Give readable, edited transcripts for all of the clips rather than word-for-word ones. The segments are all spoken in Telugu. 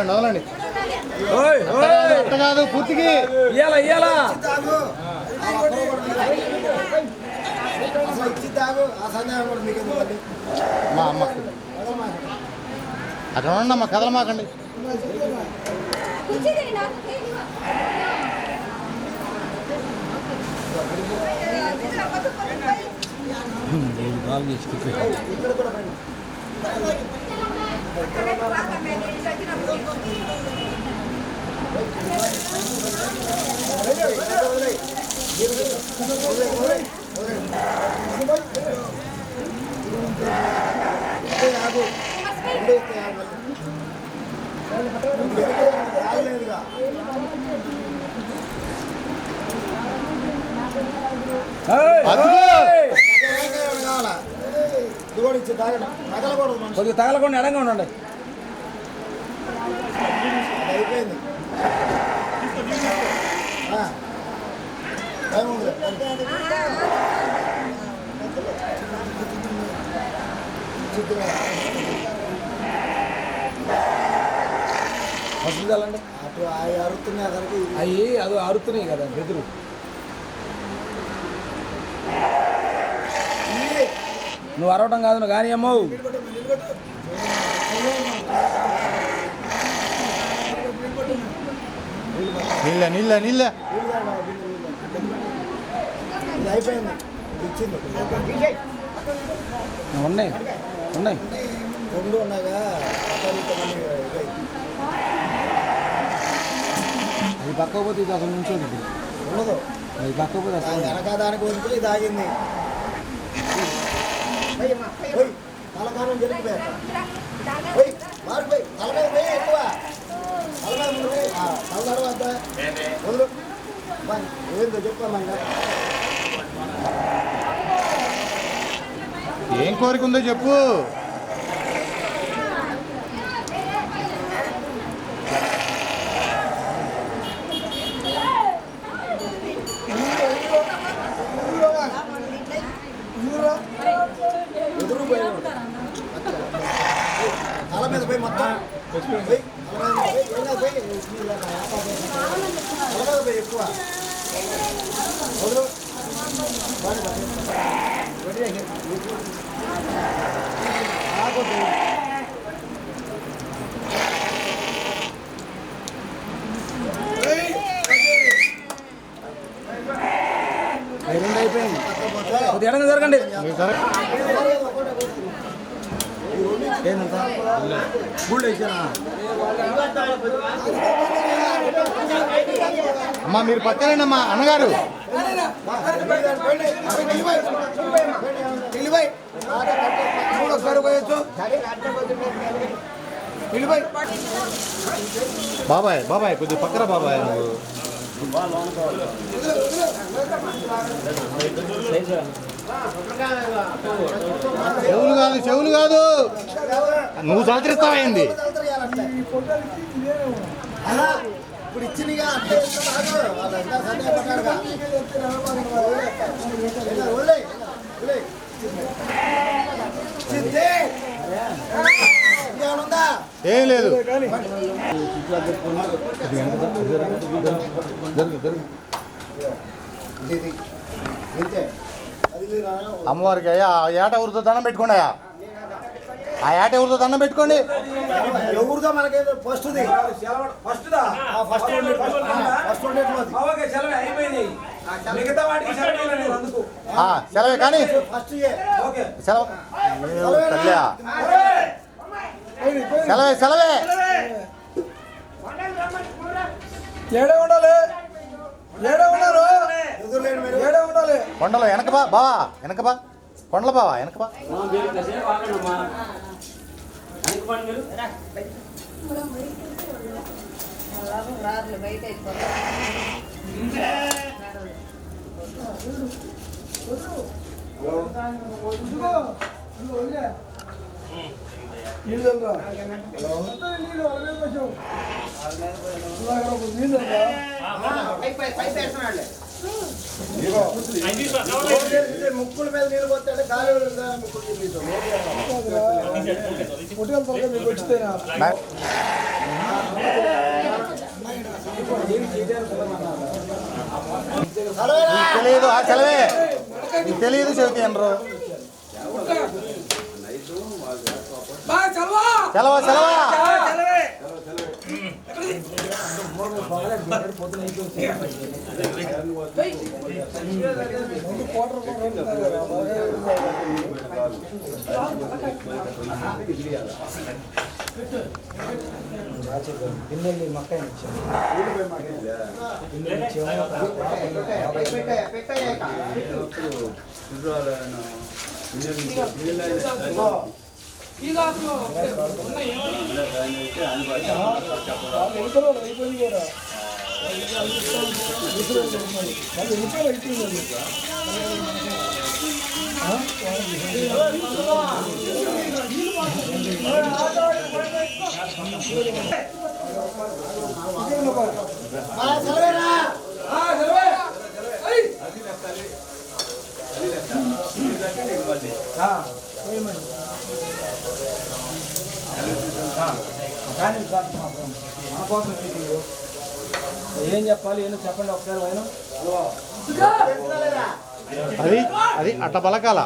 వదలండి అట్ట కాదు పూర్తికి ఇయ్యాలా ఇయ్యాలా మా అమ్మ అక్కడ ఉండండి అమ్మ కదలమాకండి. కొద్దిగా తగలకుండా ఎడంగా ఉండండి. అయిపోయింది వస్తుందండి అటు అవి అరుతున్నాయి అతనికి అవి అది అరుతున్నాయి కదా బెదురు. నువ్వు అరవటం కాదు నువ్వు కానీ అమ్మవు. నీళ్ళ నీళ్ళ నీళ్ళ అయిపోయింది ఉన్నాయి ఉన్నాయి రెండు ఉన్నాగా అది పక్కపోతే ఇది అసలు నుంచోదు ఉండదు. అది పక్కపోతే అసలు వెనక దానికి వంతులు ఇది ఆగింది. తలకాలం జరిగిపోయాక మారిపోయి తల మీద పోయి ఎక్కువ తల మీద ముందు పోయి తల తర్వాత వదులు ఏందో చెప్పమ్మా ఇంకా ఏం కోరిక ఉందో చెప్పు. ఎదురు పోయి తల మీద పోయి మొత్తం పోయి తల మీద పోయి తల మీద పోయి ఎక్కువ వదులు రెండు అయిపోయింది. కొద్దిగా ఎడగా జరగండి. ఏంటంతా గుళ్ళు వేసానా? అమ్మా మీరు పక్కనేనమ్మా అన్నగారు. బాబాయ్ బాబాయ్ కొద్దిగా పక్కన బాబాయ్ నువ్వు. చెవులు కాదు నువ్వు సహకరిస్తావైంది. ఇప్పుడు ఇచ్చినగా ఏం లేదు. అమ్మవారికి అయ్యా ఆ ఏట ఊరితో దండం పెట్టుకోండి. అయ్యా ఆ ఏట ఊరితో దండం పెట్టుకోండి. ఎవరిదో మనకి ఫస్ట్ సెలవే కానీ సెలవు తల్లియా సెలవే సెలవే. ఏడే ఉండాలి, ఏడే ఉన్నారు, ఏడే ఉండాలి. కొండలో వెనక బా బావా, వెనక బా కొండల బావా, వెనక బా. ముక్కుల మీద నీళ్ళు పోతాడు గాలి తెలియదు ఆ సెలవే తెలియదు చెబుతాయి అనరు. సెలవా సెలవా ఏం చెప్పాలి, ఏం చెప్పండి ఒకసారి. ఆయన అది అది అట్లా పలకాల,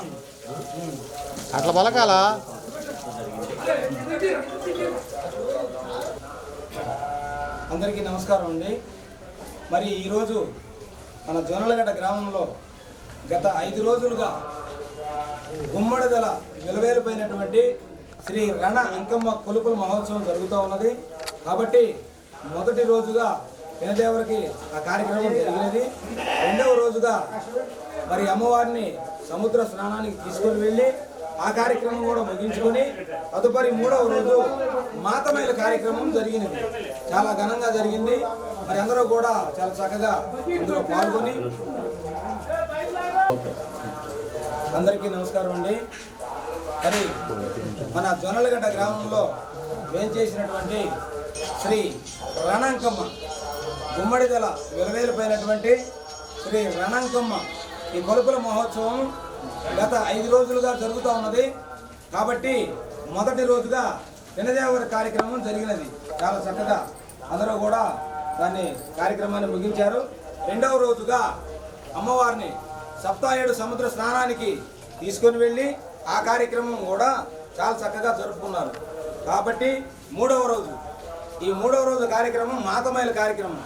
అట్లా పలకాల. అందరికీ నమస్కారం అండి. మరి ఈరోజు మన జొన్నలగడ్డ గ్రామంలో గత 5 రోజులుగా గుమ్మడిదల వెలువేలిపోయినటువంటి శ్రీ రణ అంకమ్మ కొలుపుల మహోత్సవం జరుగుతూ ఉన్నది. కాబట్టి మొదటి రోజుగా పెనదేవరికి ఆ కార్యక్రమం జరిగినది. రెండవ రోజుగా మరి అమ్మవారిని సముద్ర స్నానానికి తీసుకొని వెళ్ళి ఆ కార్యక్రమం కూడా ముగించుకొని తదుపరి 3వ రోజు మాతమైల కార్యక్రమం జరిగినది. చాలా ఘనంగా జరిగింది. మరి అందరూ కూడా చాలా చక్కగా ఇందులో పాల్గొని అందరికీ నమస్కారం అండి. మరి మన జొన్నలగడ్డ గ్రామంలో వేంచేసినటువంటి శ్రీ రణంకమ్మ గుమ్మడిదల విలవేలిపోయినటువంటి శ్రీ రణంకమ్మ ఈ కొలుపుల మహోత్సవం గత 5 రోజులుగా జరుగుతూ ఉన్నది. కాబట్టి మొదటి రోజుగా వినదేవర కార్యక్రమం జరిగినది. చాలా చక్కగా అందరూ కూడా దాన్ని కార్యక్రమాన్ని ముగించారు. 2వ రోజుగా అమ్మవారిని సప్తాయేడు సముద్ర స్నానానికి తీసుకొని వెళ్ళి ఆ కార్యక్రమం కూడా చాలా చక్కగా జరుపుకున్నారు. కాబట్టి 3వ రోజు ఈ 3వ రోజు కార్యక్రమం మాతమైల కార్యక్రమం.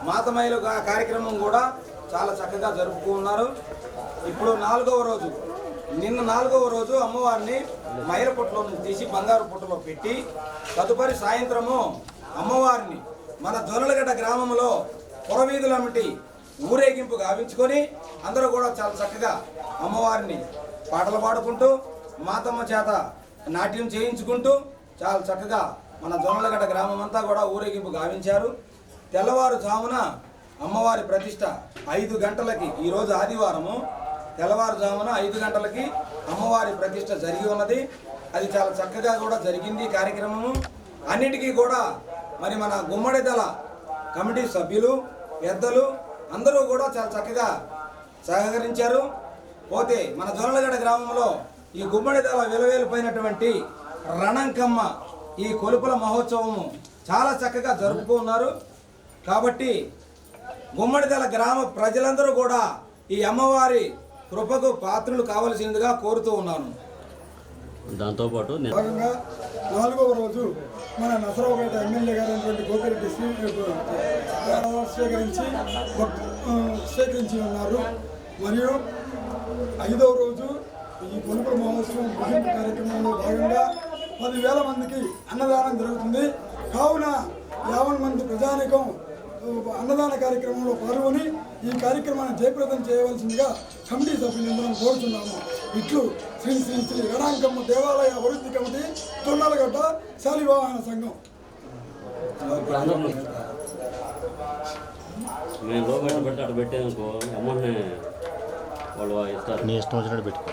మాతమైల కార్యక్రమం కూడా చాలా చక్కగా జరుపుకున్నారు. ఇప్పుడు 4వ రోజు నిన్న 4వ రోజు అమ్మవారిని మైల పుట్టలో తీసి బంగారు పుట్టలో పెట్టి తదుపరి సాయంత్రము అమ్మవారిని మన జొన్నలగడ్డ గ్రామంలో పురవీధులమ్మటి ఊరేగింపు గావించుకొని అందరూ కూడా చాలా చక్కగా అమ్మవారిని పాటలు పాడుకుంటూ మాతమ్మ చేత నాట్యం చేయించుకుంటూ చాలా చక్కగా మన జొన్నలగడ్డ గ్రామం అంతా కూడా ఊరేగింపు గావించారు. తెల్లవారుజామున అమ్మవారి ప్రతిష్ట 5 గంటలకి, ఈరోజు ఆదివారము, తెల్లవారుజామున 5 గంటలకి అమ్మవారి ప్రతిష్ట జరిగి ఉన్నది. అది చాలా చక్కగా కూడా జరిగింది కార్యక్రమము. అన్నిటికీ కూడా మరి మన గుమ్మడిదల కమిటీ సభ్యులు పెద్దలు అందరూ కూడా చాలా చక్కగా సహకరించారు. పోతే మన జొన్నలగడ్డ గ్రామంలో ఈ గుమ్మడిదల విలవేలిపోయినటువంటి రణంకమ్మ ఈ కొలుపుల మహోత్సవము చాలా చక్కగా జరుపుకున్నారు. కాబట్టి గుమ్మడిదల గ్రామ ప్రజలందరూ కూడా ఈ అమ్మవారి కృపకు పాత్రలు కావలసిందిగా కోరుతూ ఉన్నాను. దాంతోపాటు భాగంగా 4వ రోజు మన నసరావుపేట ఎమ్మెల్యే గారైనటువంటి గోపిరెడ్డి స్వీకరించి ఉన్నారు. మరియు 5వ రోజు ఈ కొనుగోలు మహోత్సవం ముగింపు కార్యక్రమంలో భాగంగా 10,000 మందికి అన్నదానం జరుగుతుంది. కావున 50 మంది ప్రజానికం అన్నదాన కార్యక్రమంలో పాల్గొని ఈ కార్యక్రమాన్ని జయప్రదం చేయవలసిందిగా కమిటీ సభ్యులందరం కోరుతున్నాము. ఇట్లు శ్రీ శ్రీ శ్రీ రణంకమ్మ దేవాలయ అభివృద్ధి కమిటీ, జొన్నలగడ్డ శాలివాహన సంఘం. మేము లోపల పెట్టి అటు పెట్టేందుకు అమ్మని వాళ్ళు ఇస్తారు. నీ ఇష్టం వచ్చినట్టు పెట్టుకో.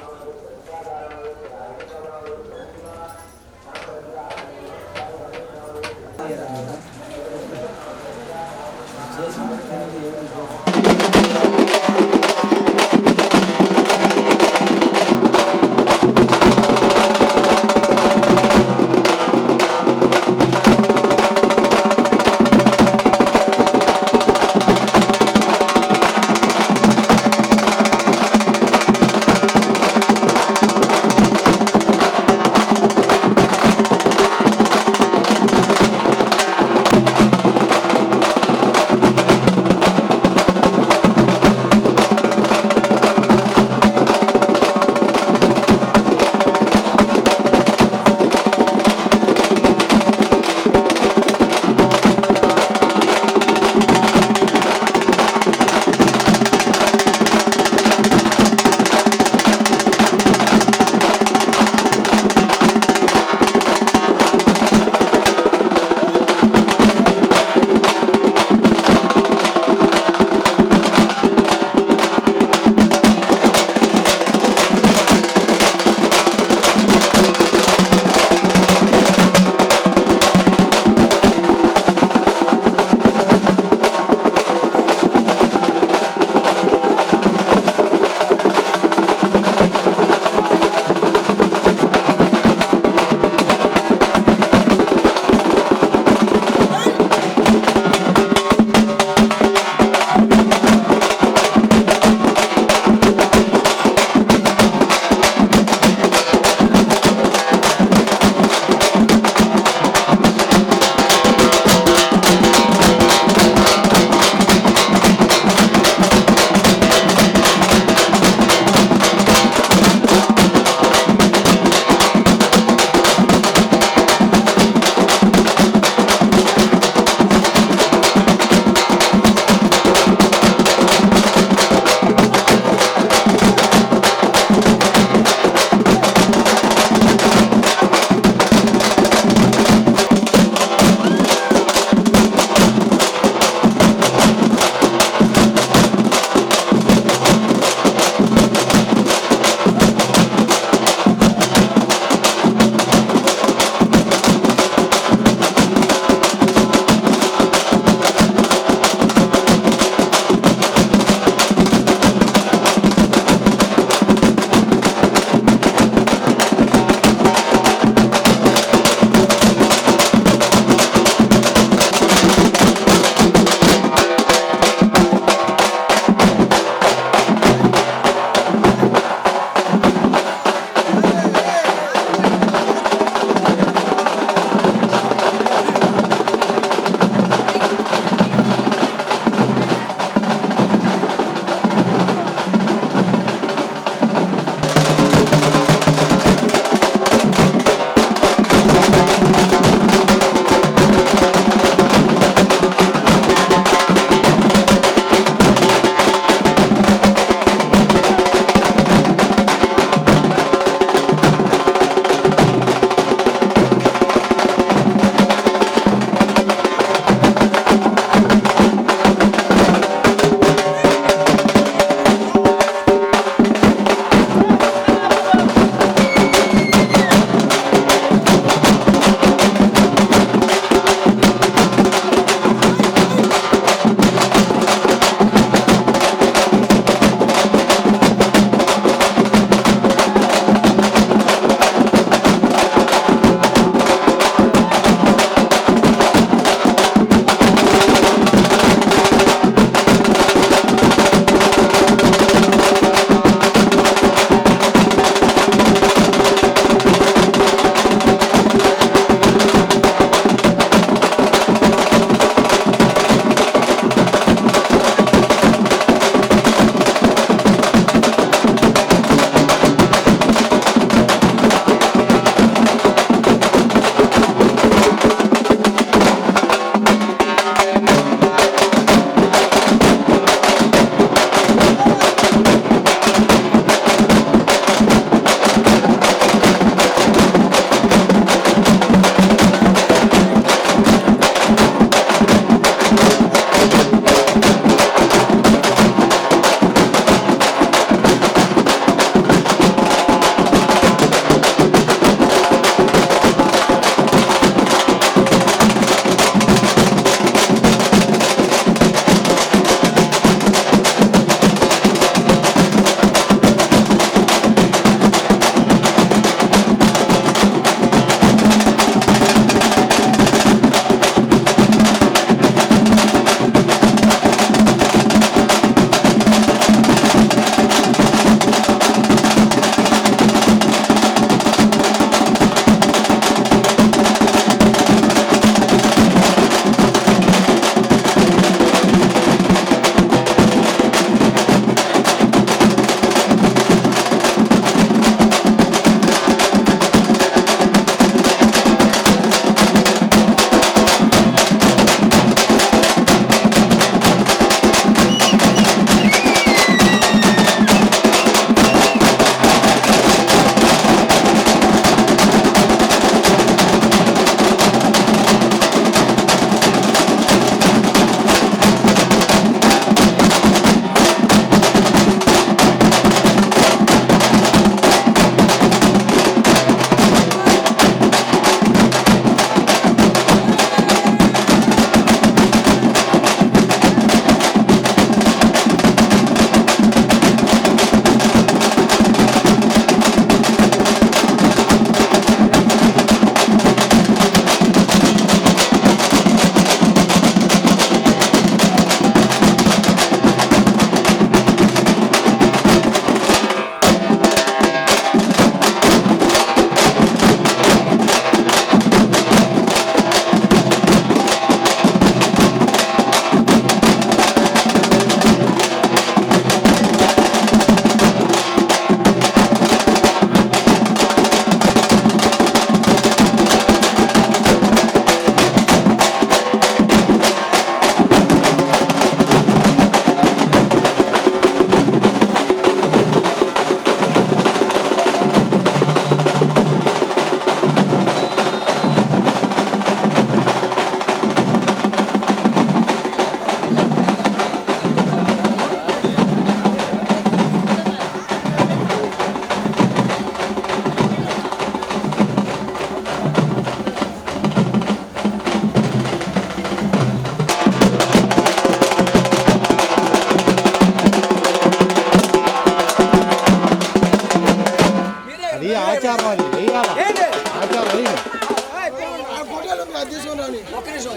ఒక్క నిమిషం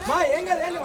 మా ఏం కదండి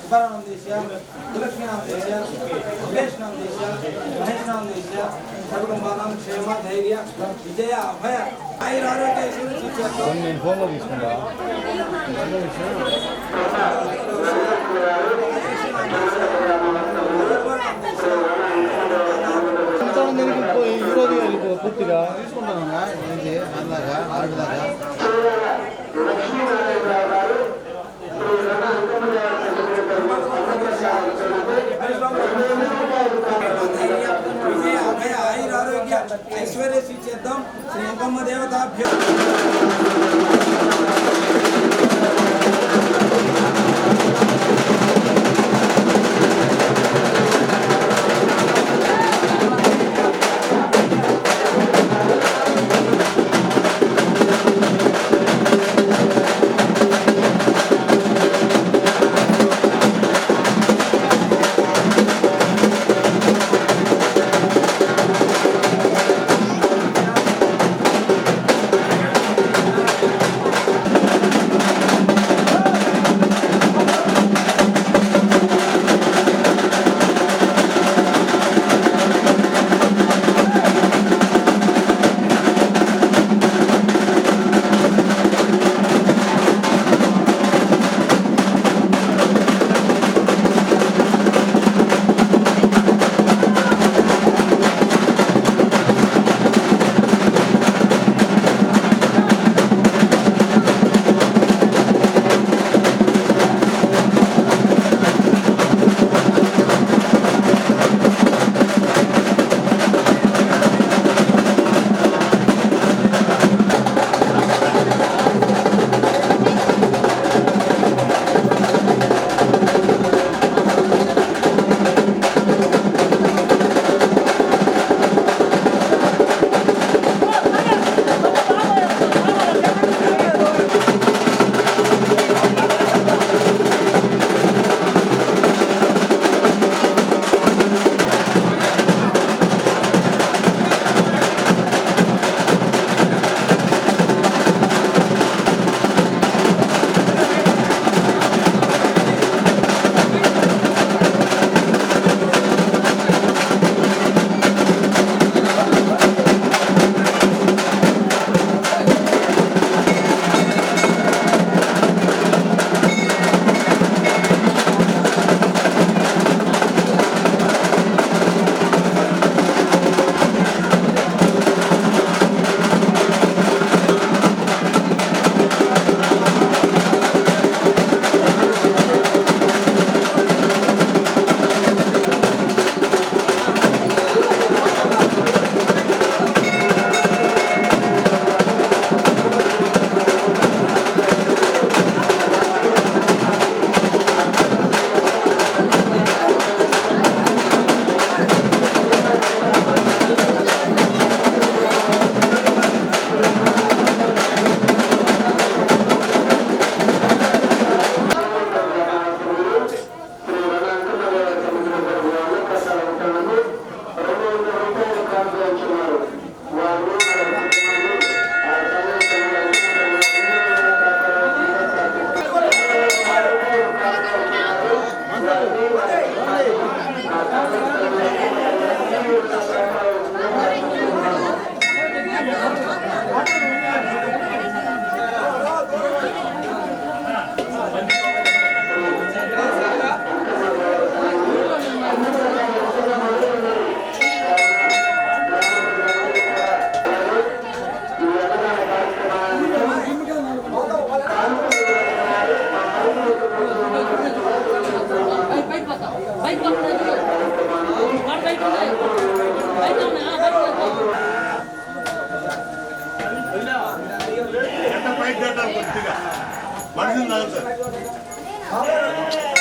तुकाराम देशिया तुलसीनाम देशिया सुरेशनाम देशिया महेशनाम देशिया सर्वकुटुंबानां क्षेम धैर्य विजय अभय आयुरारोग्य ऐश्वर्य నేను ఫోన్లో తీసుకుంటా ఈరోజు వెళ్ళిపో పూర్తిగా తీసుకుంటానన్నా ఏంటి అలాగా ఆడదాకా विजय अभय आयुरारोग्य ऐश्वर्य सिद्ध्यर्थं श्री अंकम्म देवताभ्यो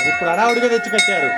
ఇప్పుడు అడావుడిగా తెచ్చి కట్టారు.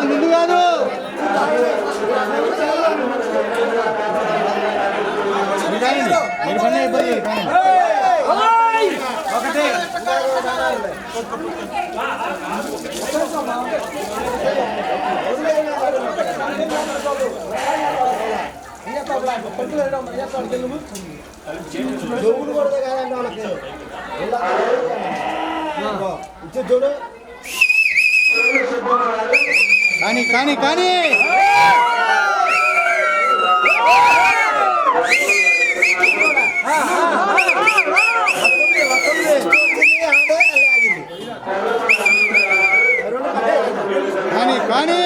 ముందు కాదు మీరు పని అయిపోయి ఒకటి జోగులు కొడితే కాదండి వాళ్ళకి ఇచ్చే చూడు కానీ కానీ కానీ కానీ కానీ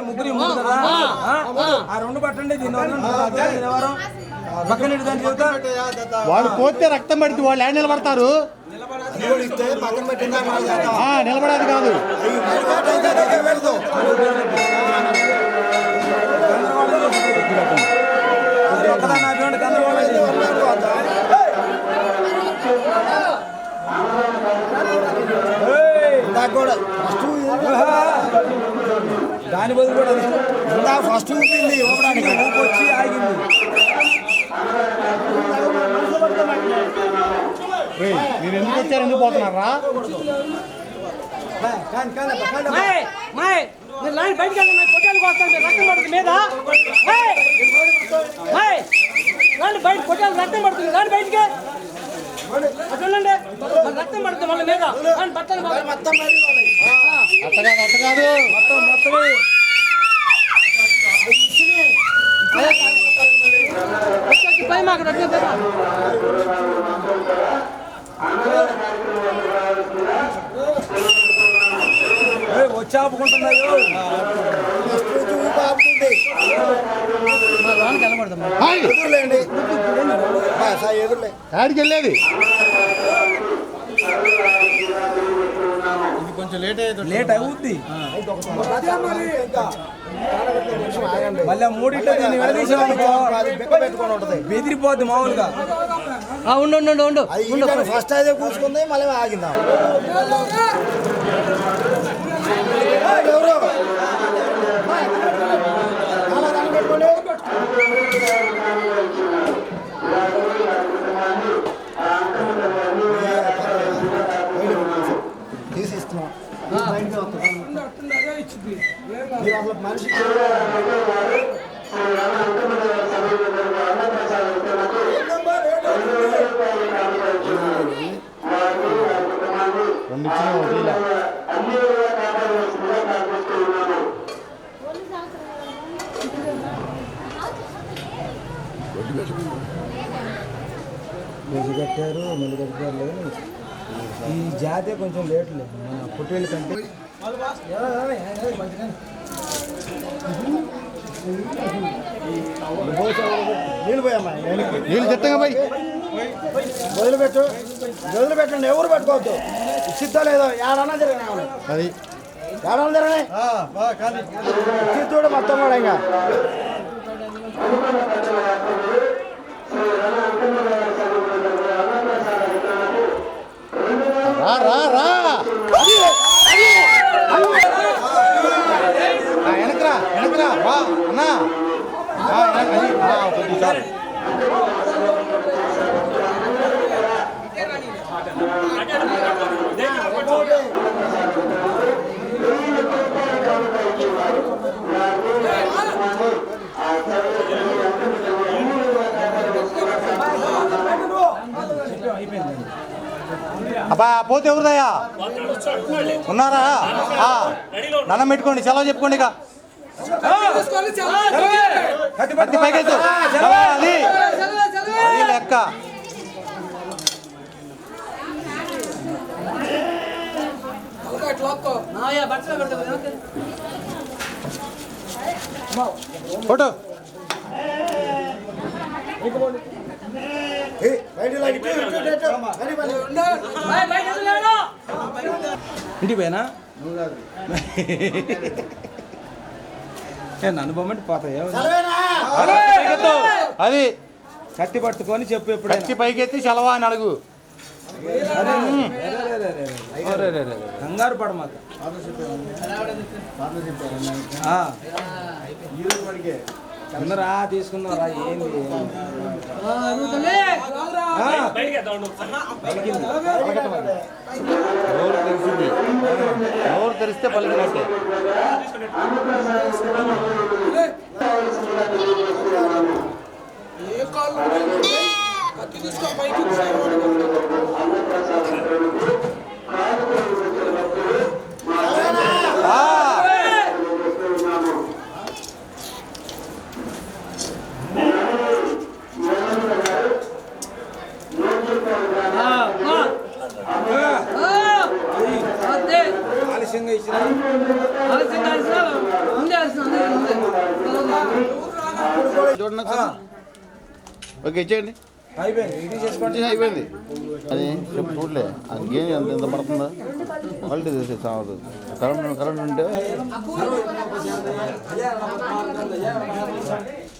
ముగ్గురు ఆ రెండు పట్టండి దీని పక్కన వాళ్ళు పోతే రక్తం పడితే వాళ్ళు ఏడ నిలబడతారు ఇస్తే పక్కన పెట్టిందా నిలబడేది కాదు కూడా ఫస్ట్ దాని బదులు కూడా ఇందా ఫస్ట్ ఊపింది ఊపడానికి ఊపు వచ్చి ఆగింది. మీరు ఎందుకు వచ్చారు ఎందుకు పోతున్నారా లైన్ బయటకు వెళ్ళండి పొట్టాలకు వస్తాను రక్తం పడుతుంది మీద రండి బయట పొట్టాలు రక్తం పడుతుంది రండి బయటికి అట్లండి రక్తం పడుతుంది వాళ్ళ మీద బట్టలు అట్ట కాదు పై మాకు రక్తం వచ్చి ఆపుకుంటున్నాయో ఊపి ఆపుతుంది ఎదురులేండి ఎదురులే యాడికి వెళ్ళేది లేట్ అవుద్ది మళ్ళీ మూడింట్లో దీన్ని విడదీసామనుకో పెట్టుకొని ఉంటుంది బెదిరిపోద్ది మామూలుగా. ఉండు ఉండు ఉండు అది ఫస్ట్ అయితే కూర్చుకుంది మళ్ళీ ఆగిందా ఎవరు పెట్టుకోండి తీసి ఇస్తున్నాం మనిషి రెండు ఇచ్చిన వదిలే కట్టారు మళ్ళీ కట్టారు ఈ జాతే కొంచెం లేట్లే మన పుట్టేళ్ళ కంటే నీళ్ళు పోయమ్మా నీళ్ళు చెత్తగా పోయి వదిలిపెట్టండి ఎవరు పెట్టుకోవద్దు ఇచ్చిద్దా లేదో ఏడన్నా జరిగినా అది ఏడన్నా జరిగినాయి ఇచ్చిద్దు మొత్తం కూడా ఇంకా రా రా రా వెనకరా వా అన్నా కొద్ది సార్ అబ్బా పోతే ఎవరిదయ్యా ఉన్నారా దండం పెట్టుకోండి సెలవు చెప్పుకోండి ఇక కత్తి పైకెత్తు అది లెక్క బట్టలు పెడతా ఫోటో ఇంటికి పోయినా నన్ను బొమ్మంటే పోతాయో అది కత్తి పట్టుకొని చెప్పు ఎప్పుడైనా కచ్చి పైకెత్తి సెలవా అని అడుగు. కంగారు పడమాక అందరా తీసుకున్నారా ఏంది నోరు తెరిచింది, నోరు తెరిస్తే పలికినట్టే. ఆలస్యంగా ఇచ్చిన చూడండి ఒకసారి. ఓకే ఇచ్చేయండి. అయిపోయింది ఇది చేసుకోండి అయిపోయింది. అది చెప్పు చూడలే అది గేమ్ ఎంత పడుతుందా క్వాలిటీ చేసే సావదు. కరెంట్ ఉంటే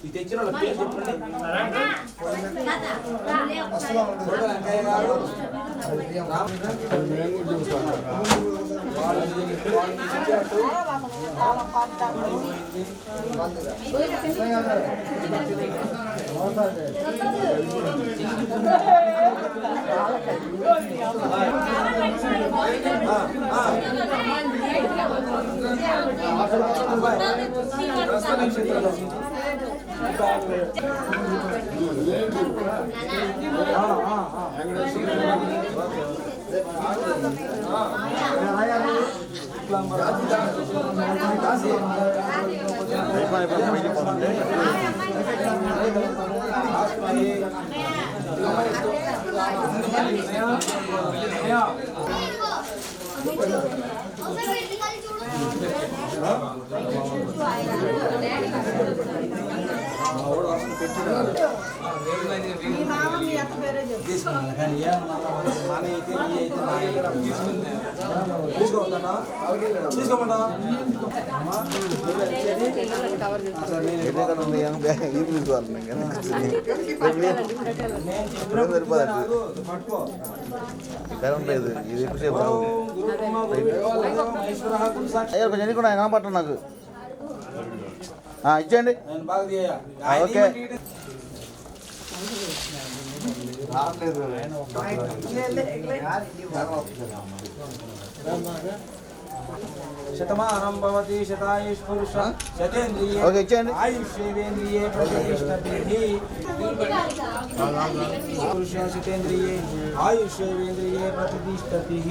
ఇది తెచ్చిన వాళ్ళ పేరు చెప్పండి కరెంట్ లేదు. ఇది ఎక్కువసేపు కొంచెం ఎన్నికుండా కనపట్టు నాకు. ఇచ్చేయండి. ఓకే శతమానం భవతి శతాయుష్ పురుష శతేంద్రియే ఓకే ఇచ్చేయండి. ఆయుష్యేంద్రియే ప్రతిష్టతిః పురుష శతేంద్రియే ఆయుష్యేంద్రియే ప్రతిష్టతిః.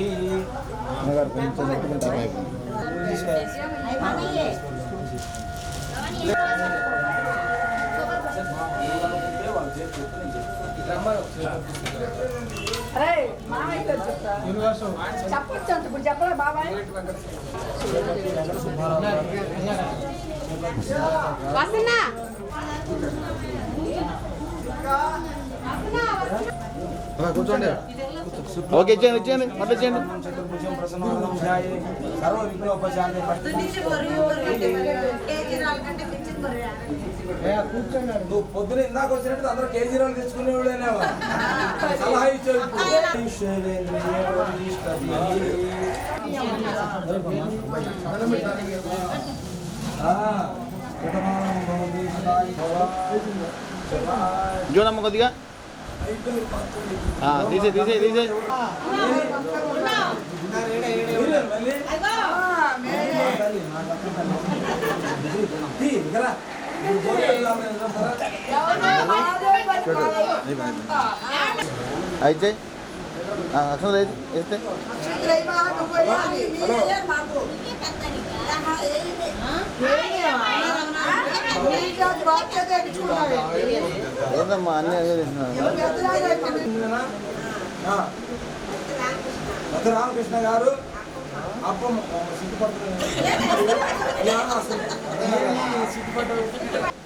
చెప్పొచ్చు ఇప్పుడు చెప్పరా బాబాయ్ వస్తున్నా కూర్చోండి. ఓకే ఇచ్చేయండి ఇచ్చేయండి అట్లా ఇచ్చేయండి. చతుర్భుజం ప్రసన్నవదనం ధ్యాయే సర్వ విఘ్నోపశాంతే. నువ్వు పొద్దున ఇందాక వచ్చినట్టు అందరూ కేజీ రోజులు తెచ్చుకునేవాళ్ళేనా సలహా ఇచ్చావు. చూడమ్మ కొద్దిగా తీసే తీసే తీసే. అయితే అక్షరం వేస్తే ఏందమ్మా అన్నీ అదే రామకృష్ణ గారు అప్పమ్మ సిగ్గుపడుతుంది సిగ్గుపడ్డాడు.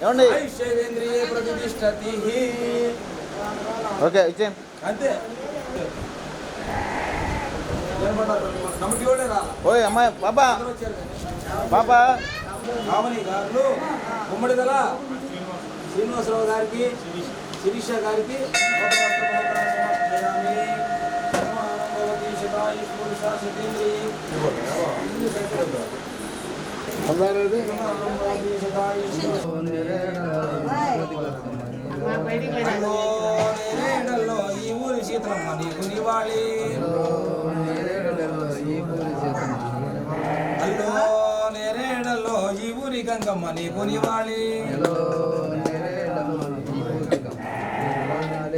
ఏమండి ఐశ్వర్యేంద్రియ ప్రతిష్టతి ఓకే ఇచ్చే అంతే. నమ్మకి కూడా రాలా ఓయ్ అమ్మాయి పాపా పాపా కావని గారు గుమ్మడిదల శ్రీనివాసరావు గారికి శిరీష గారికి ఈ ఊరి శీతలమ్మ నీకు నివాళి అల్లో నేరేడల్లో ఈ ఊరి గంగమ్మ నీకు నివాళి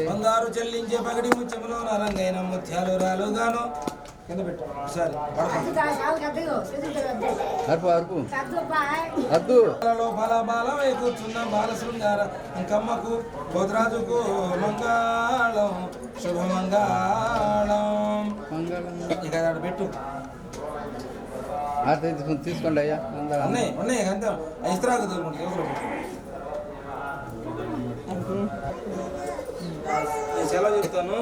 బంగారు చెల్లించే పగడి ముత్యములో రంగైన ముత్యాలు రాలుగాను కింద పెట్టు ఒకసారి బాలబాలమై కూర్చున్న బాలశృంగార ఇంకమ్మకు పోతరాజుకు మంగాళం శుభమంగాళం ఇక అక్కడ పెట్టు తీసుకోండి అయ్యా ఉన్నాయి ఉన్నాయి అంతే ఇస్త్రాకు తోలుకుంటే నేను సెలవు చెప్తాను.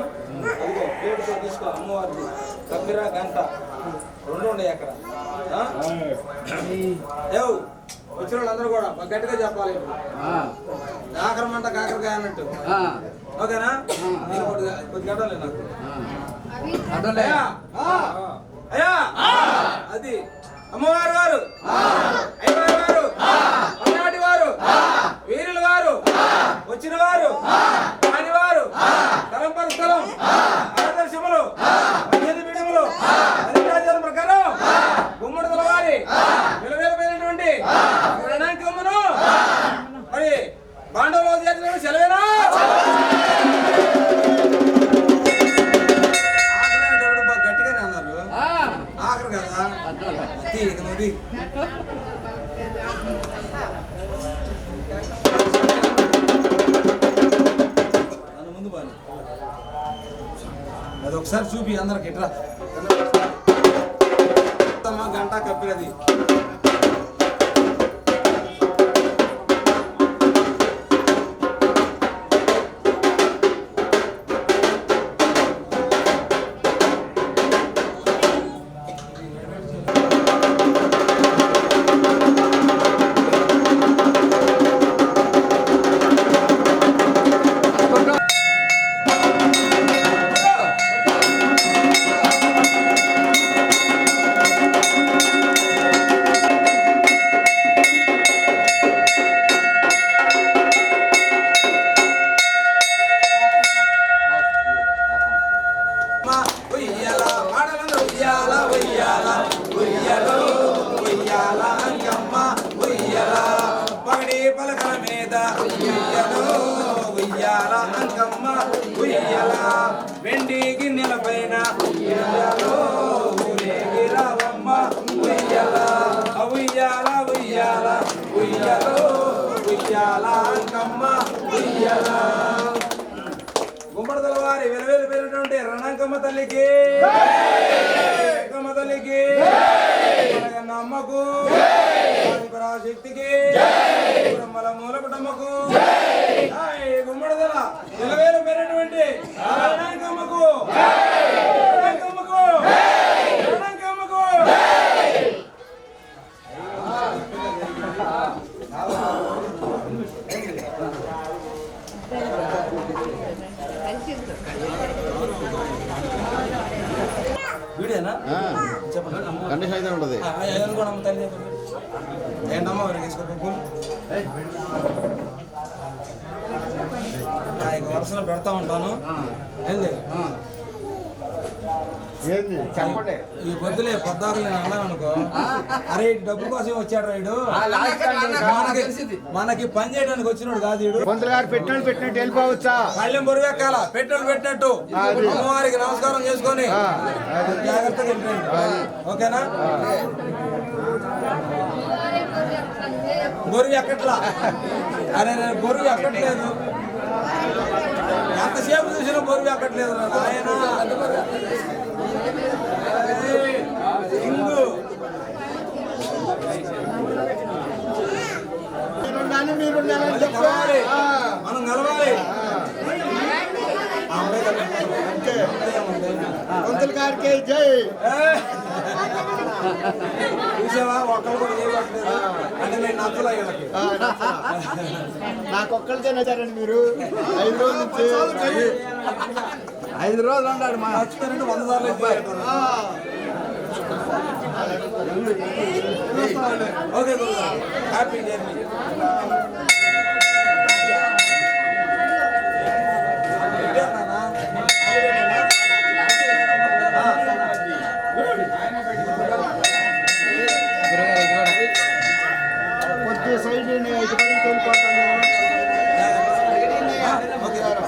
అదిగో ప్లేట్తో తీసుకో అమ్మవారికి కమ్మిరా గంట 2 ఉన్నాయి అక్కడ. ఏవు వచ్చిన వాళ్ళందరూ కూడా గట్టిగా చెప్పాలి. కాకరమంట కాకరకాయ అన్నట్టు ఓకేనా? కొద్ది గడ్డలే నాకు అయ్యా అది అమ్మవారు వారు అయ్యవారు వారు పల్నాటి వారు వీరుల వారు వచ్చిన వారు కాని వారు తలంపర స్థలం ఆదర్శములు పీఠములు అధిరాజ్యాల ప్రకారం గుమ్మడిదల వారి విలువైనటువంటి రణాంకమును మరి పాండవుల చేతిలో సెలవేనా గట్టిగానే అన్నారు ఆఖరు కదా నది ముందు బాగా అది ఒకసారి చూపి అందరికి ఇట్లా గంట కప్పినది వెండి గిన్నెల పైన రావమ్మ ఉయ్యాల ఉయ్యాల ఉయ్యాల ఉయ్యాల ఉయ్యాల అంకమ్మ ఉయ్యాల గుమ్మడిదల వారి వెలువేలు పేరినటువంటి రణంకమ్మ తల్లికి అంకమ్మ తల్లికి అమ్మకు శక్తికి బ్రహ్మల మూల కుటుంబకు గుమ్మడిదల వెలువేలు పేరినటువంటి రణంకమ్మకు రణంకమ్మకు రణంకమ్మకు వీడేనా చెప్పండి కండిషన్ అయితే ఉంటుంది కూడా తల్లి ఏంటమ్మా ఎవరికి తీసుకో వరుసలో పెడతా ఉంటాను ఏంది చెప్పండి ఈ పొద్దులే పొద్దాకులు నేను అన్నాను అనుకో అరే డబ్బు కోసం వచ్చాడు రైడు మనకి పని చేయడానికి వచ్చినాడు కాదు వీడు గారు పెట్టినట్టు వెళ్ళిపోవచ్చా పళ్ళెం బరువు ఎక్కాల పెట్రోల్ పెట్టినట్టు అమ్మవారికి నమస్కారం చేసుకొని జాగ్రత్తగా వెళ్ళండి ఓకేనా బరువు ఎక్కట్లా అరే నేను బరువు ఎక్కట్లేదు ఎంతసేపు చూసినా బరువు ఎక్కట్లేదు ఆయన ఇంగు చూసావా ఒక్కరు కూడా చేయట్లేదు అంటే నేను నచ్చలే వీళ్ళకి. నాకొక్కరికే నచ్చారండి మీరు 5 రోజుల నుంచి 5 రోజులు ఉన్నాడు మా నచ్చుతారంటే 100 సార్లు ఓకే హ్యాపీ జర్నీ. కొద్దిగా సైడ్ వెళ్ళిపోతాను.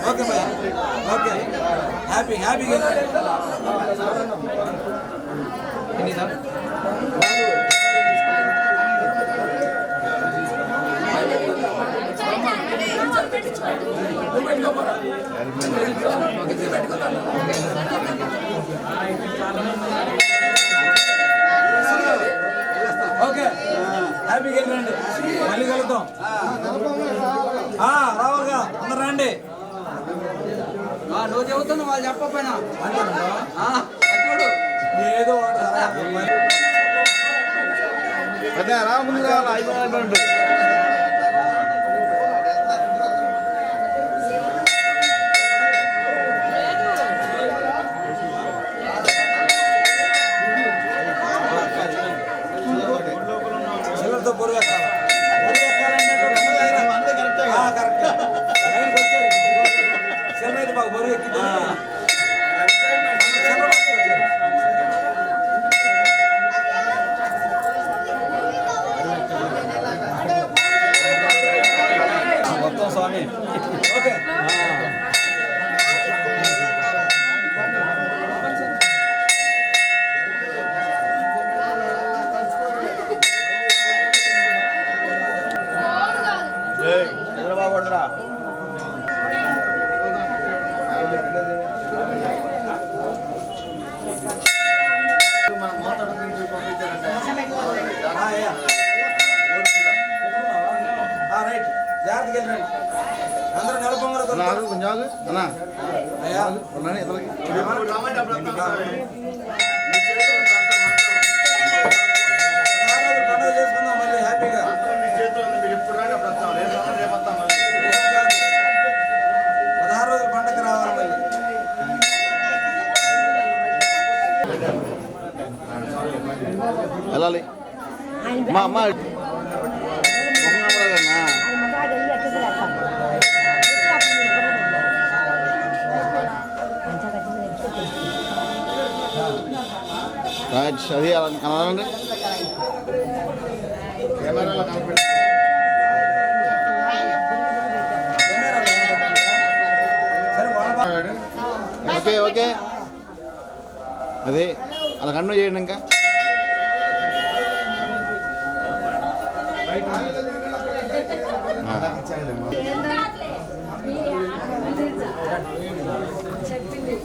ఓకే భయ్యా ఓకే హ్యాపీ హ్యాపీ ఓకే హ్యాపీగా వెళ్ళండి మళ్ళీ కలుద్దాం. రావాలిగా అందరు రండి. నువ్వు చెబుతున్నా వాళ్ళు చెప్పకపోయినా ఏదో రా ముందు రావాలి 5 నిమిషాలు చిల్లరతో పొరుగు ఎక్కాలి. పొరుగు ఎక్కాలంటే కరెక్ట్ చిల్లర అయితే మాకు పొరుగు ఎక్కి మొత్తం స్వామి ఓకే రైట్ జాగ్రత్తగా వెళ్ళండి అందరూ నెలకొంగర కొంచెం ఆగు అన్నా అయ్యా ఉన్నాను ఇతరులకి 16 రోజులు పండుగ చేసుకుందాం మళ్ళీ హ్యాపీగా. 16 రోజులు పండుగ రావాలి మళ్ళీ. వెళ్ళాలి మా అమ్మ అది అనాలండి ఓకే ఓకే అదే అలా కంటిన్యూ చేయండి ఇంకా చెప్పింది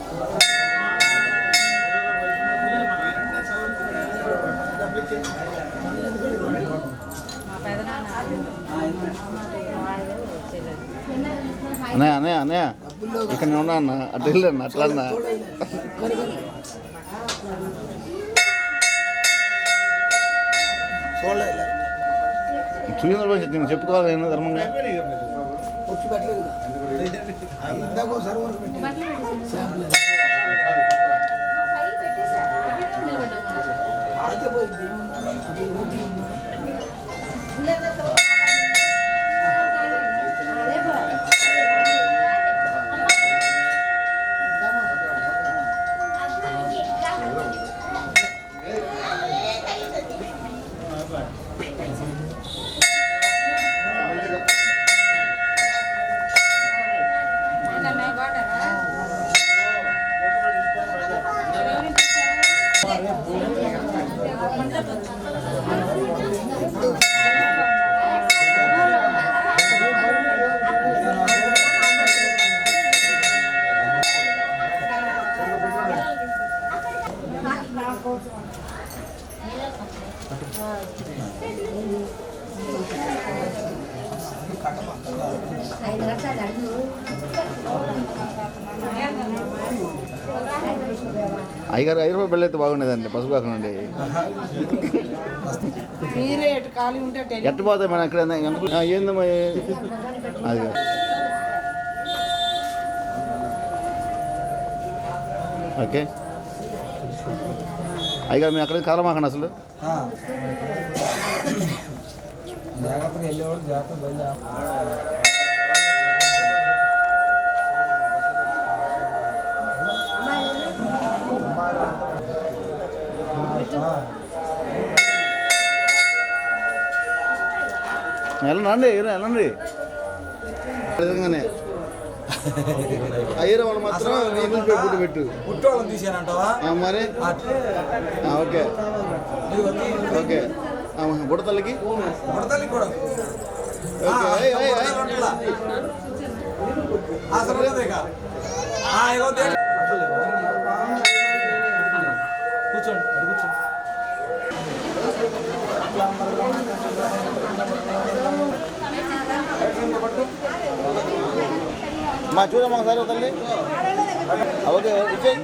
అన్నయ్య అన్నయ్య అన్నయ్య ఇక్కడ నేను ఉన్నా అన్న అటు వెళ్ళన్నా అట్లా అన్నా చూసిన నేను చెప్పుకోవాలి నేను ధర్మంగా ఐదు లక్షలు అడుగు అయ్యగారు 5 రూపాయలు బిల్లు అయితే బాగుండేదండి పసుపు కాకుండా మీరే ఎటు ఖాళీ ఉంటే అటు ఎట్టు పోతాయి మనం ఇక్కడ ఏందమ్మా అది కాదు. ఓకే అయ్యగారు మేము అక్కడికి కాలమాకండి అసలు జాగ్రత్తగా వెళ్ళేవాడు జాగ్రత్త బయలుదేరా. వెళ్ళండి వెళ్ళండి విధంగానే అయ్యే వాళ్ళు మాత్రం పుట్టు పెట్టు పుట్టోళ్ళని తీసానంటావా? మరి ఓకే ఓకే బుడతలకి బుడతల్లి కూడా ఓకే అసలు కూర్చోండి కూర్చోండి. మా చూడమ్మా ఒకసారి తల్లి ఓకే ఇచ్చేయి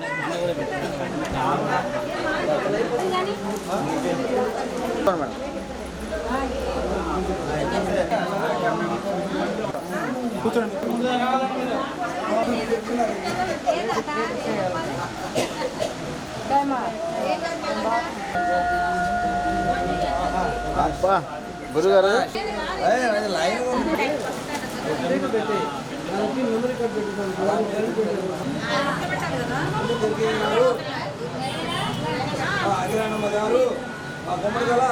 మేడం కూర్చోండి. అబ్బా గురుగారు లైన్ అఖిలాండమ్మ గారు మా గుమ్మడి గల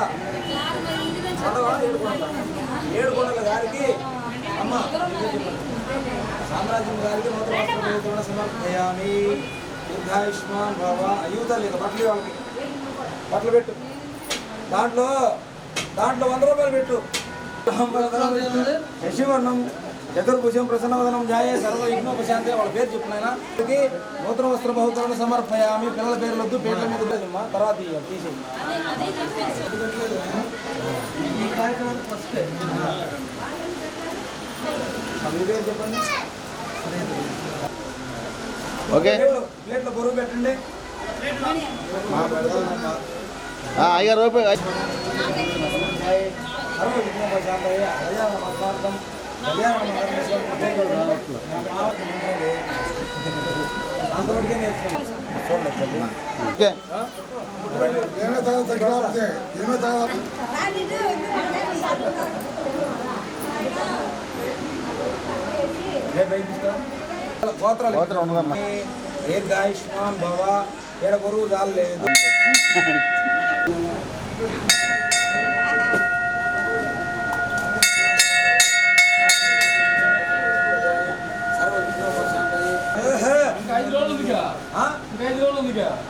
ఏడుకొండల గారికి అమ్మ సామ్రాజ్యం గారికి నూతన సమర్పయామి. దీర్ఘాయుష్మాన్ బాబా అయ్యూత లేదు బట్టలు వాళ్ళకి బట్టలు పెట్టు. దాంట్లో 100 రూపాయలు పెట్టు. శశివర్ణం చతుర్భుజం ప్రసన్నవదనం న్యాయ సర్వ విఘ్నోపశాంతి వాళ్ళ పేరు చెప్పునైనా నూతన వస్త్ర బహుకరణ సమర్పయామి. పిల్లల పేర్లు వద్దు, పేర్ల మీద లేదమ్మా, తర్వాత తీసేయి. ఈ కార్యక్రమం ఫస్ట్ మీ పేరు చెప్పండి. ఓకే ప్లేట్లో బరువు పెట్టండి. అయ్యారు రూపాయి సర్వ విఘ్నోపశాంతి కళ్యాణ పద్మార్థం అంతవరకే నేర్చుకోండి. ఓకే గోత్రాలు గోత్రం ఉండదమ్మా. దీర్ఘాయుష్మాన్ భవ. ఏడ బరువు చాలలేదు.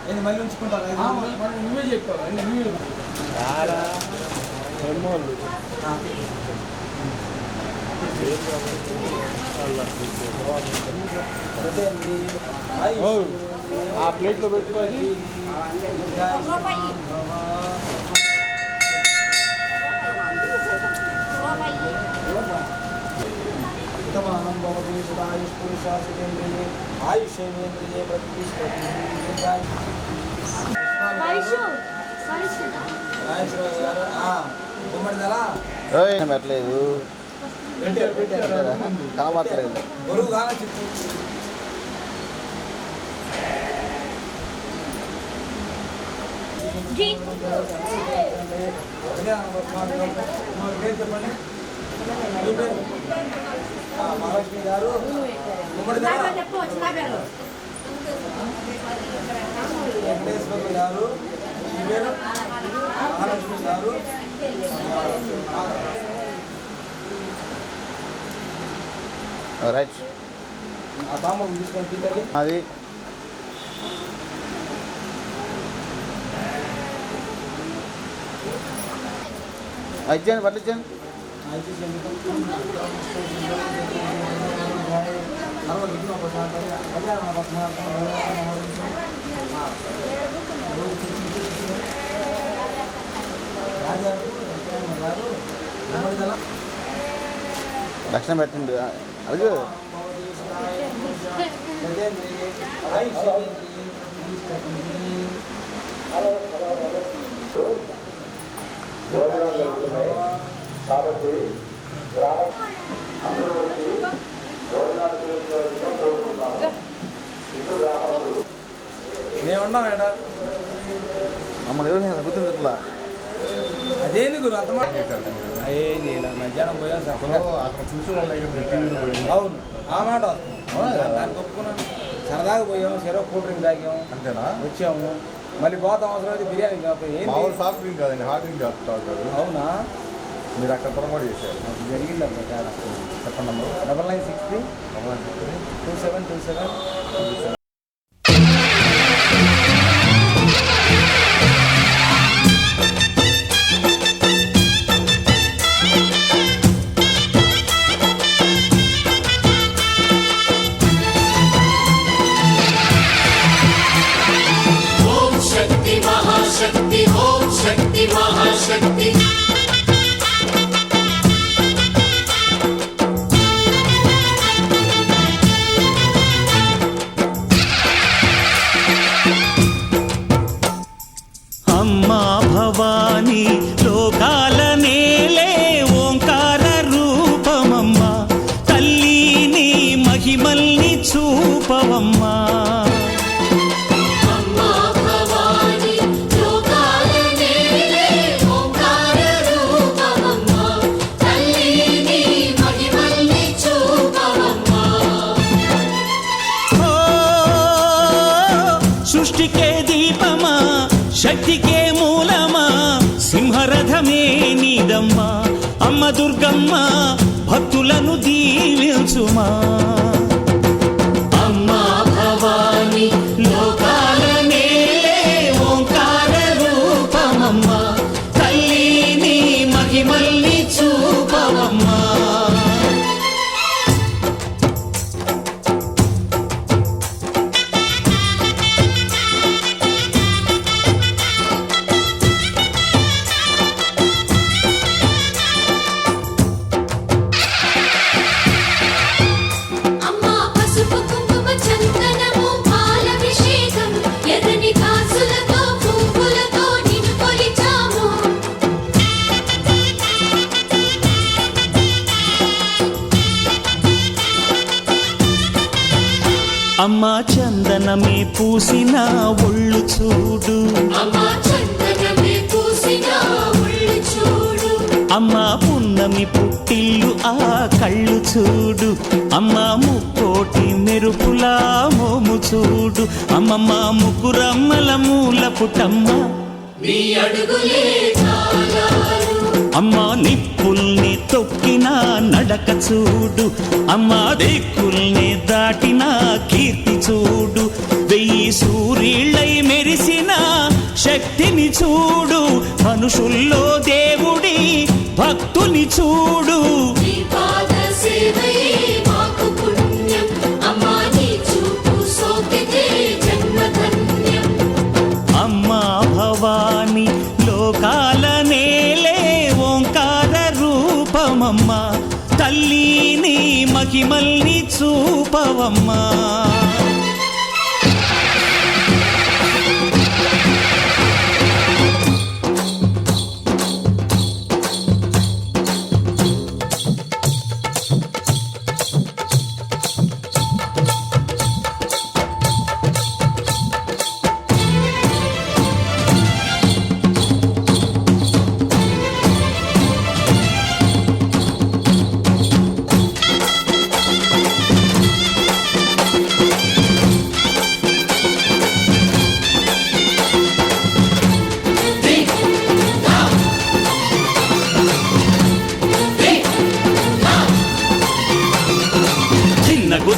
ఏంది మళ్ళీ ఉంచుకుంటాను. నువ్వే చెప్పావు ఆ ప్లేట్లో పెట్టుకోవాలి. ఆయుష్యేంద్రియ పెట్టలేదు కనబడలేదు బరువు గాన చిత్తు పేరు చెప్పండి. మీ పేరు మహాలక్ష్మి గారు గుమ్మడి వెంకటేశ్వర గారు. మీ పేరు మహాలక్ష్మి గారు. రైట్ ఆ బామ్మ తీసుకొని తీయాలి. అది ఇచ్చాను బట్టలు ఇచ్చాను. దక్షిణ పెట్టండి అడుగు. ఆయుష్ మేమున్నాం ఏడా మమ్మల్ని ఎవరైనా గుర్తుందిట్లా అదేంది గురు అంత మాట అయ్యేం చేయలే మధ్యాహ్నం పోయాం సార్ అవును ఆ మాట దానికి ఒప్పుకున్నాను సరదాగా పోయాము చెరవ కూల్ డ్రింక్ తాగాము అంతేనా? వచ్చాము మళ్ళీ పోతాం అవసరం అయితే బిర్యానీ కాకపోతే మామూలు సాఫ్ట్ డ్రింక్ కాదండి, హాట్ డ్రింక్ తాగుతారు. అవునా మీరు అక్కడ పొరపాటు చేశారు. జరిగింది అబ్బా తేడా చెప్పండి అమ్మా. 9963 2727 महाशक्ति ओम शक्ति महाशक्ति अम्मा भवानी लोकाल नेले ओंकार रूपमम्मा तल्लीनी महिमल्नी चूपवम्मा సృష్టికే దీపమా శక్తికే మూలమా సింహరథమే నీదమ్మా అమ్మ దుర్గమ్మ భక్తులను దీవించుమా అమ్మా భవాని లోకాల నేలే ఓంకార రూపమమ్మా తల్లిని మహిమల్ని చూపవమ్మా అమ్మా చందనమే పూసిన ఒళ్ళు చూడు అమ్మా చందనమే పూసిన ఒళ్ళు చూడు అమ్మా పున్నమి పుట్టిల్లు ఆ కళ్ళు చూడు అమ్మా ముక్కోటి మెరుపులా మోము చూడు అమ్మమ్మ ముగ్గురమ్మల మూల పుటమ్మ నీ అడుగులే చాలారు అమ్మా నిప్పుల్ని తొక్కిన నడక చూడు అమ్మా దిక్కుల్ని దాటిన కీర్తి చూడు 1000 సూర్యుళ్ళై మెరిసిన శక్తిని చూడు మనుషుల్లో దేవుడి భక్తుని చూడు నీ పాద సేవయే మాకు పుణ్యం అమ్మా నీ చూపు సోకితే జన్మధన్యం అమ్మా భవాని లోకాల నేలే ఓంకార రూపమమ్మా తల్లిని మహిమల్ని చూపవమ్మా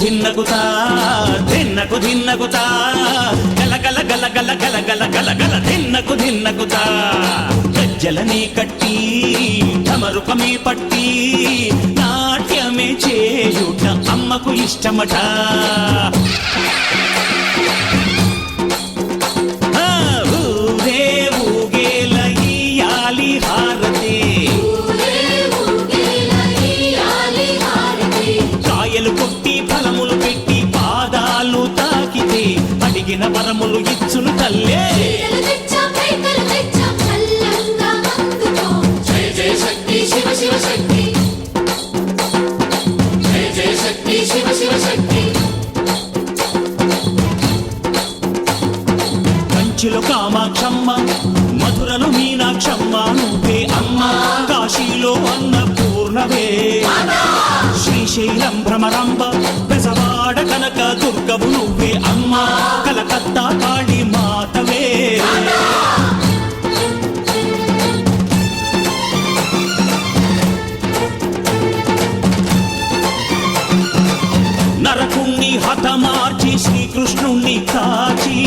ధిన్నకుతా ధిన్నకుతా గల గల గల గల గల గల గల గల ధిన్నకుతా గజ్జలని కట్టి ఢమరుకమే పట్టి నాట్యమే చేయుట అమ్మకు ఇష్టమట ఊరే ఊగేల ఇయ్యాలి హారతి కాయలు కొట్టి ఫలములు పెట్టి పాదాలు తాకితే అడిగిన వరములు ఇచ్చును కామాక్షమ్మ నువ్వే అమ్మ, కాశీలో అన్నపూర్ణవే, శ్రీశైలం భ్రమరాంబ, బెజవాడ కనక దుర్గవు నువ్వే అమ్మ, కలకత్తా కాళీ మాతవే. నరకుణ్ణి హతమార్చి శ్రీకృష్ణుణ్ణి కాచి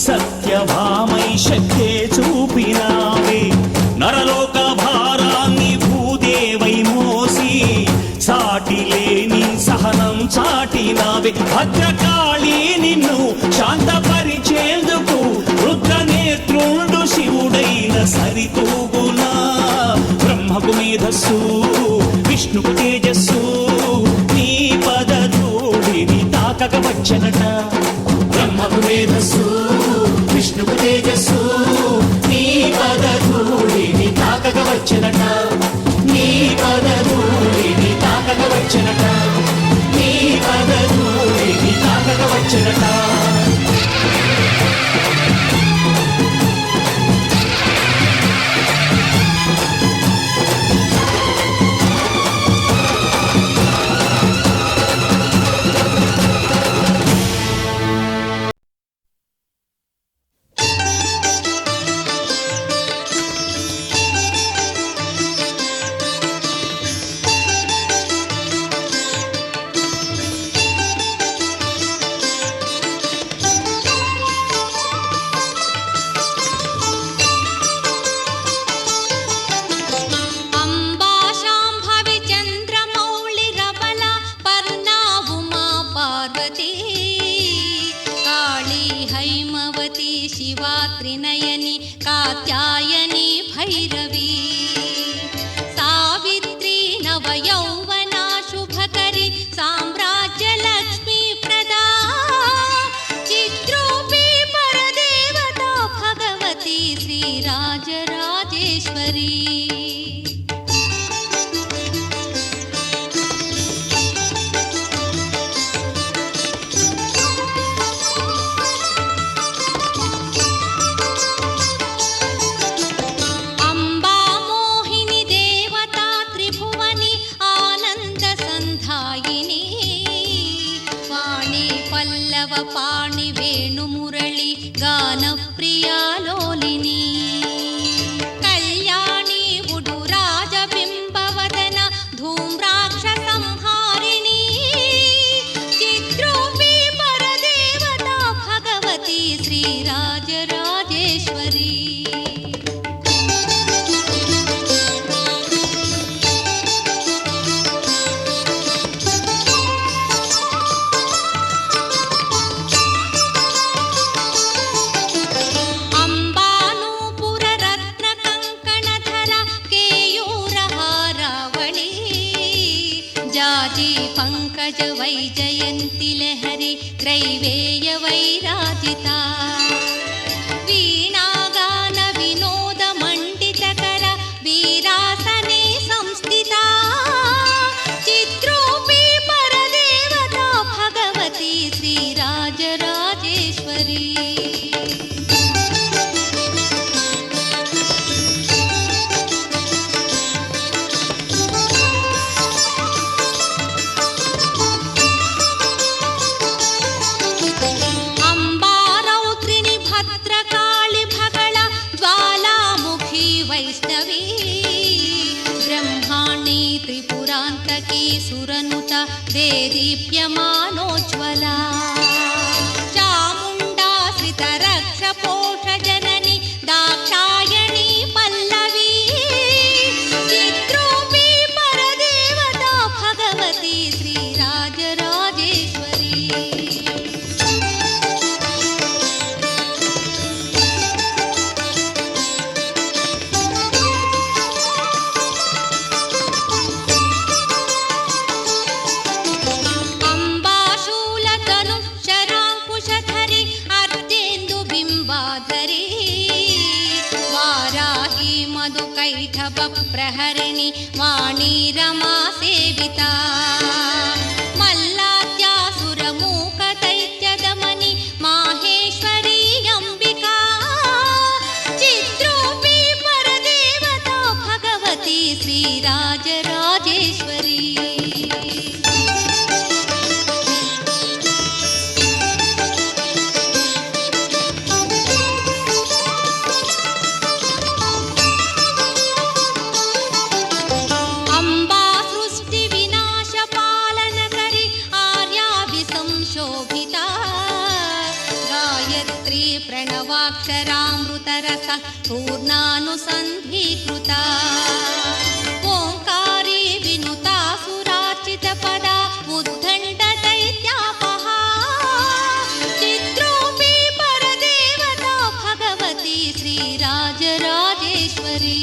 సత్యభామై శక్తే చూపినావే, నరలోక భారాన్ని భూదేవై మోసి సాటి లేని సహనం చాటినావే. భద్రకాళి నిన్ను శాంతపరిచేందుకు రుద్రనేత్రుండు శివుడైన సరితూగునా, బ్రహ్మకు మేధస్సు విష్ణుకు తేజస్సు నీ పదధూళిని తాకక వచ్చనట, బ్రహ్మకు మేధస్సు విష్ణుకు తేజస్సు నీ పదధూళిని తాకక వచ్చనట, నీ పదధూళిని తాకక వచ్చనట, నీ పదధూళిని తాకక వచ్చనట. त्रिनयनी कात्यायनी भैरवी सावित्री नवयौवना शुभकरी साम्राज्य लक्ष्मी प्रदा चित्रूपी परदेवता भगवती श्रीराजराजेश्वरी पाणि वेणुमुरळी गानप्रिया लोलिनी कल्याणी उडुराजबिम्बवदन धूम्राक्षसंहारिणी चित्रूपी परदेवता भगवती श्रीराजराजेश्वरी पंकज वैजयन्ती लहरी त्रैवेय वैराजिता वीणागान विनोद मंडितकर वीरासने संस्थिता चित्रूपी परदेवता भगवती श्रीराजराजेश्वरी ब्रह्माण्डी त्रिपुरान्तकी सुरनुता देदीप्यमानोज्ज्वला चामुण्डा श्रितरक्षपोषजननी दाक्षायणी पल्लवी चित्रूपी परदेवता भगवती श्रीराजराजेश्वरी प्रहरिणी वाणी रमा सेविता मल्लाद्यासुरमूक दैत्यदमनी माहेश्वरी अंबिका चित्रूपी परदे పంచాక్షరామృతరస పూర్ణానుసంధీకృతా ఓంకారీ వినుతా సురార్చిత పదా ఉద్దండ దైత్యాపహా చిద్రూపీ పరదేవతా భగవతి శ్రీరాజరాజేశ్వరీ.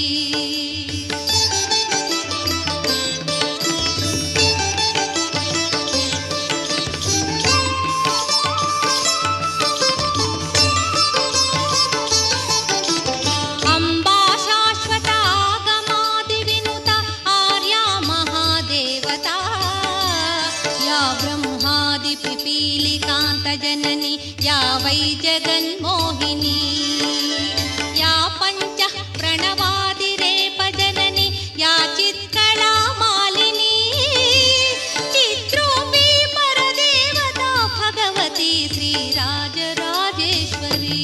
जननी या वै जगन्मोहिनी या पंच प्रणवादिरेप जननी या चित्कला मालिनी चित्रूपी परदेवता भगवती श्रीराजराजेश्वरी.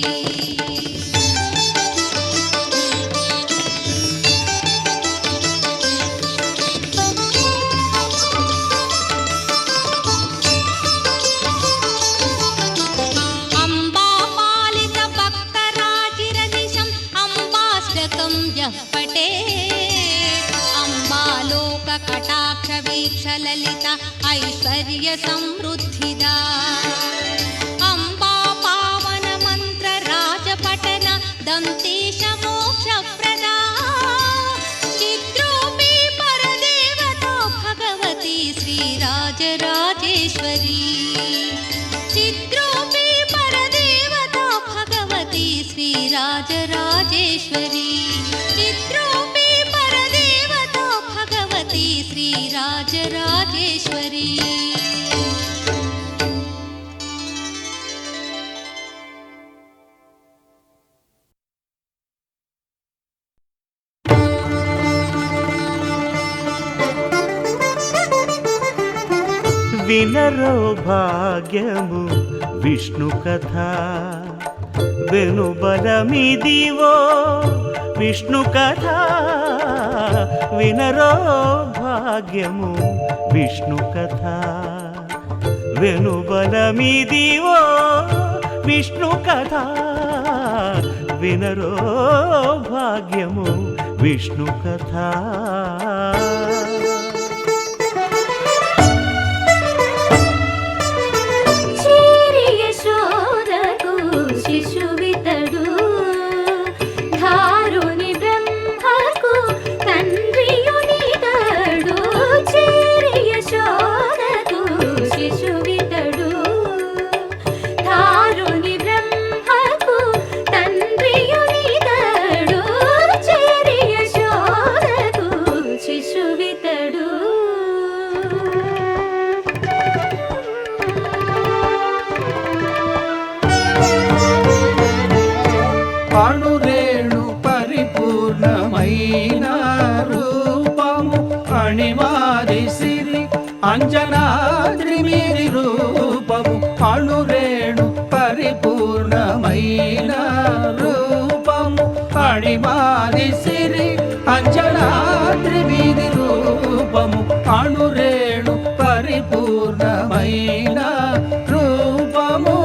कटाक्ष वीक्ष ललिता ऐश्वर्य समृद्धिदा अम्बा पावन मंत्र राजपटन दंतेश मोक्ष प्रदा चिद्रूपी परदेवता भगवती श्रीराजराजेश्वरी. चिद्रूपी परदेवता भगवती श्रीराजराजेश्वरी. चिद्रूपी परदेवता भगवती श्रीराजराजेश्वरी. వినరో భాగ్యము విష్ణు కథ వెనుబలమిదివో విష్ణు కథ వినరో భాగ్యము విష్ణు కథ వెనుబలమిదివో విష్ణు కథ వినరో భాగ్యము విష్ణు కథ. శిశువితడు ధారుని బ్రహ్మకు తండ్రియునితడు చేరి యశోదకు శిశువితడు ధారుని బ్రహ్మకు తండ్రియునితడు చేరి యశోదకు శిశువితడు. అణురేణు పరిపూర్ణమైన రూపము అణిమాది సిరి అంజనాద్రి మీది రూపము అణురేణు పరిపూర్ణమైన రూపము అణిమాది సిరి అంజనాద్రి మీది రూపము అణురేణు పరిపూర్ణమైన రూపము.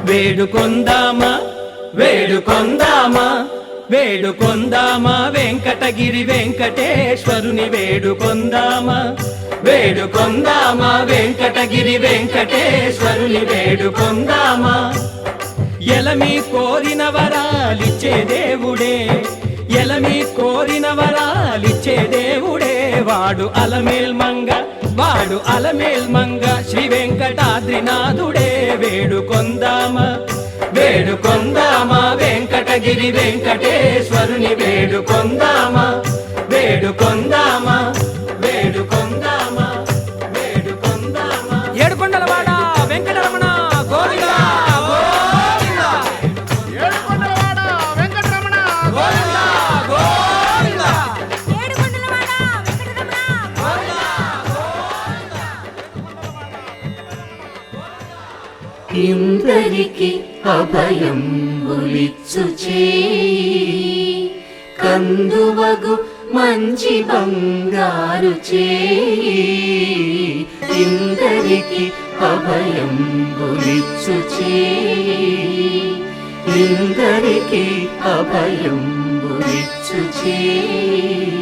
వేడుకొందామా వేడుకొందామా వేడుకొందామా వెంకటగిరి వెంకటేశ్వరుని వేడుకొందామా వేడుకొందామా వెంకటగిరి వెంకటేశ్వరుని వేడుకొందామా. ఎలమి కోరిన వరాలిచ్చే దేవుడే ఎలమి కోరిన వరాలిచ్చే దేవుడే వాడు అలమేల్మంగ వాడు అలమేల్మంగ శ్రీ వెంకటాద్రినాథుడే. వేడుకొందామా వేడుకొందామా వెంకటగిరి వెంకటేశ్వరుని వేడుకొందామా వేడుకొందామా వేడుకొందామా వేడుకొందామా. ఏడుకొండలవాడ వెంకటరమణ గోవిందా గోవిందా. ఏడుకొండలవాడ వెంకటరమణ గోవిందా గోవిందా. ఏడుకొండలవాడ వెంకటరమణ గోవిందా ఇందరికి అభయం ఉలిచ్చు చేయి కందువగు మంచి బంగారు చేయి ఇందరికి అభయం ఉలిచ్చు చేయి ఇందరికి అభయం ఉలిచ్చు చేయి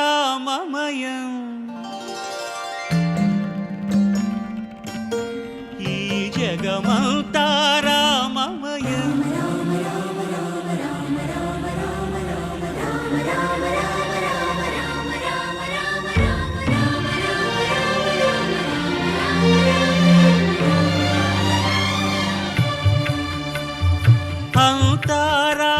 అంతారామమయం ఈ జగమంతారామమయం అంతారా